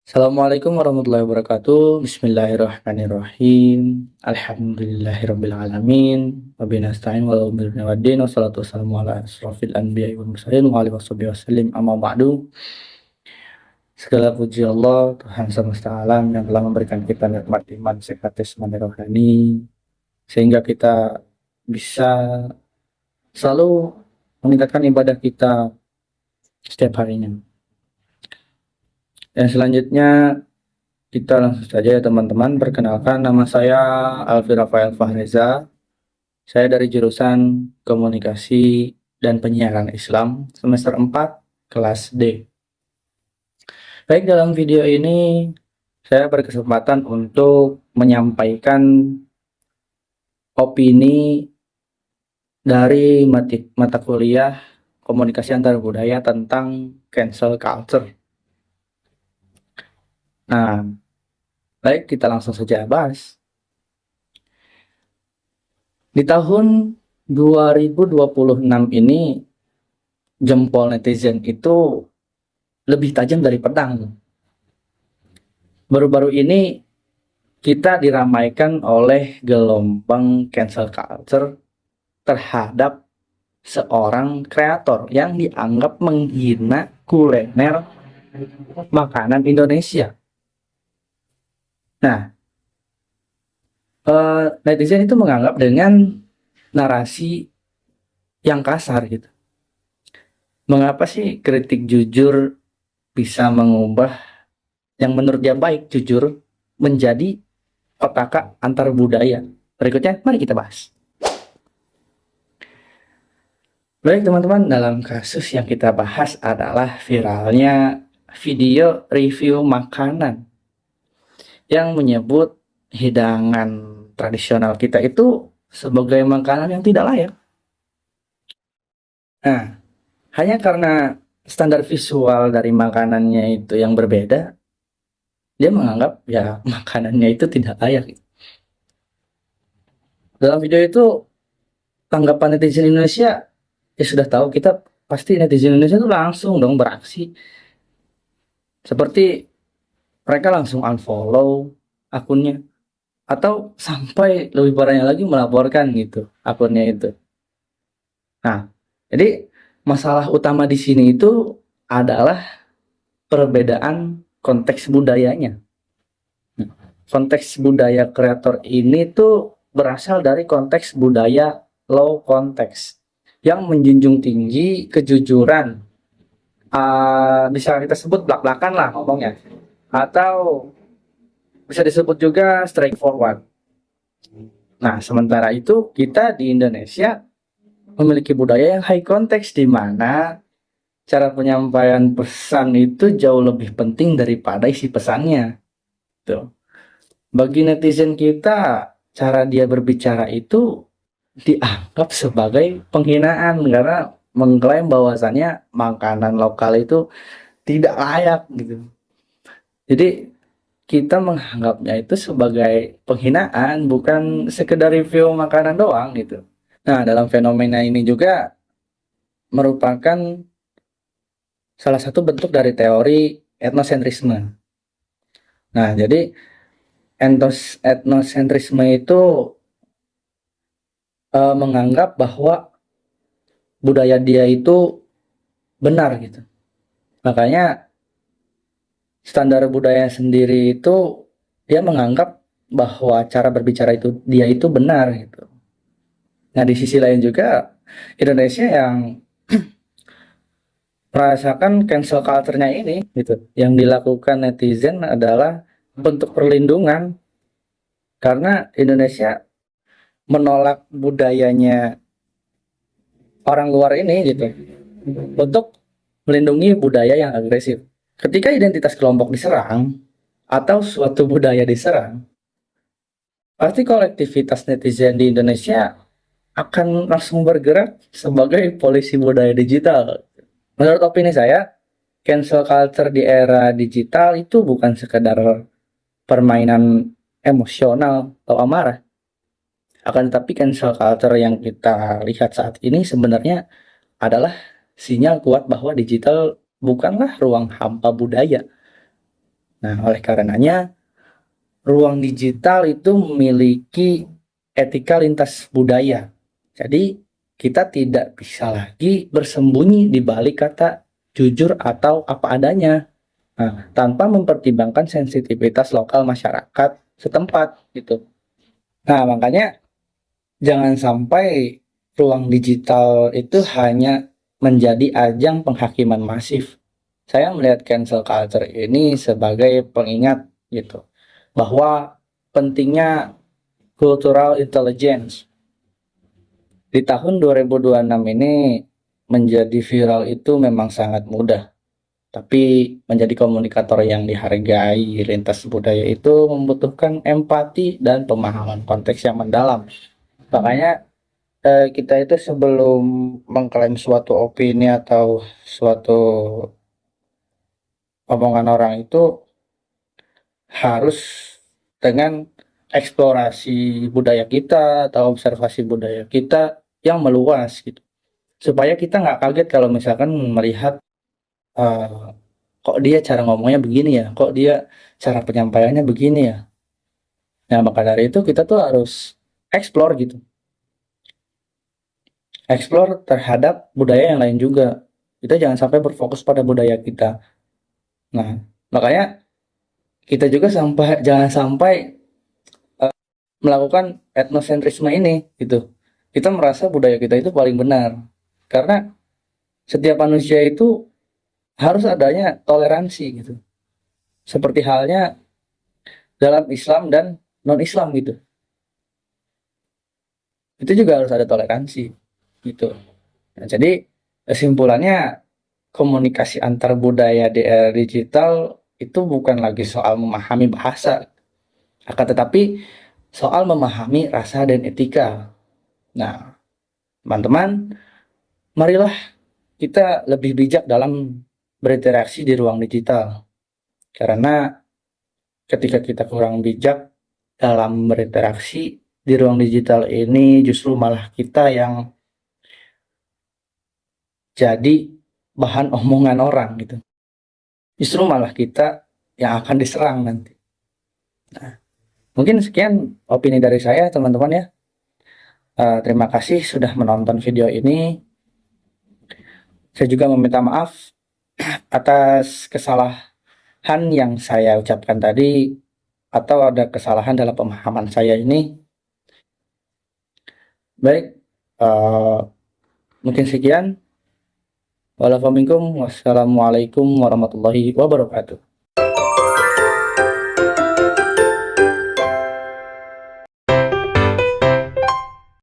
Assalamualaikum warahmatullahi wabarakatuh. Bismillahirrahmanirrahim. Alhamdulillahirabbil alamin. Wabihi nasta'in wala umuri waddin wassalatu wassalamu ala asrofil anbiya'i wal mursalin wa alihi washabihi wasallim amma ba'du. Segala puji Allah Tuhan semesta alam yang telah memberikan kita nikmat iman, sehat jasmani rohani sehingga kita bisa selalu meningkatkan ibadah kita setiap harinya. Dan selanjutnya kita langsung saja ya teman-teman. Perkenalkan, nama saya Alfi Rafael Fahreza. Saya dari jurusan Komunikasi dan Penyiaran Islam semester 4 kelas D. Baik, dalam video ini saya berkesempatan untuk menyampaikan opini dari mata kuliah Komunikasi Antar Budaya tentang cancel culture. Nah, baik, kita langsung saja bahas. Di tahun 2026 ini, jempol netizen itu lebih tajam dari pedang. Baru-baru ini kita diramaikan oleh gelombang cancel culture terhadap seorang kreator yang dianggap menghina kuliner makanan Indonesia. Nah, netizen itu menganggap dengan narasi yang kasar gitu. Mengapa sih kritik jujur bisa mengubah yang menurut dia baik, jujur, menjadi petaka antar budaya? Berikutnya, mari kita bahas. Baik teman-teman, dalam kasus yang kita bahas adalah viralnya video review makanan yang menyebut hidangan tradisional kita itu sebagai makanan yang tidak layak. Nah, hanya karena standar visual dari makanannya itu yang berbeda, dia menganggap ya makanannya itu tidak layak. Dalam video itu, tanggapan netizen Indonesia, ya sudah tahu, kita pasti netizen Indonesia itu langsung dong beraksi. Seperti mereka langsung unfollow akunnya, atau sampai lebih parahnya lagi melaporkan gitu akunnya itu. Nah, jadi masalah utama di sini itu adalah perbedaan konteks budayanya. Konteks budaya kreator ini tuh berasal dari konteks budaya low konteks yang menjunjung tinggi kejujuran. Bisa kita sebut blak-blakan lah ngomongnya, atau bisa disebut juga straightforward. Nah, sementara itu kita di Indonesia memiliki budaya yang high context, di mana cara penyampaian pesan itu jauh lebih penting daripada isi pesannya. Tuh. Bagi netizen kita, cara dia berbicara itu dianggap sebagai penghinaan karena mengklaim bahwasannya makanan lokal itu tidak layak gitu. Jadi kita menganggapnya itu sebagai penghinaan, bukan sekedar review makanan doang gitu. Nah, dalam fenomena ini juga merupakan salah satu bentuk dari teori etnosentrisme. Nah, jadi etnosentrisme itu menganggap bahwa budaya dia itu benar gitu. Makanya standar budaya sendiri itu dia menganggap bahwa cara berbicara itu dia itu benar gitu. Nah, di sisi lain juga Indonesia yang merasakan cancel culture-nya ini gitu. Yang dilakukan netizen adalah bentuk perlindungan karena Indonesia menolak budayanya orang luar ini gitu untuk melindungi budaya yang agresif. Ketika identitas kelompok diserang atau suatu budaya diserang, pasti kolektivitas netizen di Indonesia akan langsung bergerak sebagai polisi budaya digital. Menurut opini saya, cancel culture di era digital itu bukan sekedar permainan emosional atau amarah. Akan tetapi cancel culture yang kita lihat saat ini sebenarnya adalah sinyal kuat bahwa digital bukanlah ruang hampa budaya, Nah, oleh karenanya ruang digital itu memiliki etika lintas budaya. Jadi kita tidak bisa lagi bersembunyi di balik kata jujur atau apa adanya. Nah, tanpa mempertimbangkan sensitivitas lokal masyarakat setempat gitu. Nah, makanya jangan sampai ruang digital itu hanya menjadi ajang penghakiman masif. Saya melihat cancel culture ini sebagai pengingat gitu bahwa pentingnya cultural intelligence. Di tahun 2026 ini menjadi viral itu memang sangat mudah, tapi menjadi komunikator yang dihargai lintas budaya itu membutuhkan empati dan pemahaman konteks yang mendalam. Makanya kita itu sebelum mengklaim suatu opini atau suatu omongan orang itu harus dengan eksplorasi budaya kita atau observasi budaya kita yang meluas gitu. Supaya kita nggak kaget kalau misalkan melihat eh, kok dia cara ngomongnya begini ya, kok dia cara penyampaiannya begini ya. Nah, maka dari itu kita tuh harus explore gitu. Explore terhadap budaya yang lain juga. Kita jangan sampai berfokus pada budaya kita. Nah, makanya kita juga jangan sampai melakukan etnosentrisme ini gitu. Kita merasa budaya kita itu paling benar. Karena setiap manusia itu harus adanya toleransi gitu. Seperti halnya dalam Islam dan non-Islam gitu. Itu juga harus ada toleransi gitu. Nah, jadi kesimpulannya komunikasi antar budaya di era digital itu bukan lagi soal memahami bahasa, akan tetapi soal memahami rasa dan etika. Nah, teman-teman, marilah kita lebih bijak dalam berinteraksi di ruang digital. Karena ketika kita kurang bijak dalam berinteraksi di ruang digital ini, justru malah kita yang jadi bahan omongan orang gitu. Justru malah kita yang akan diserang nanti. Nah, mungkin sekian opini dari saya, teman-teman ya. Terima kasih sudah menonton video ini. Saya juga meminta maaf atas kesalahan yang saya ucapkan tadi atau ada kesalahan dalam pemahaman saya ini. Baik, uh, mungkin sekian. Wassalamualaikum warahmatullahi wabarakatuh.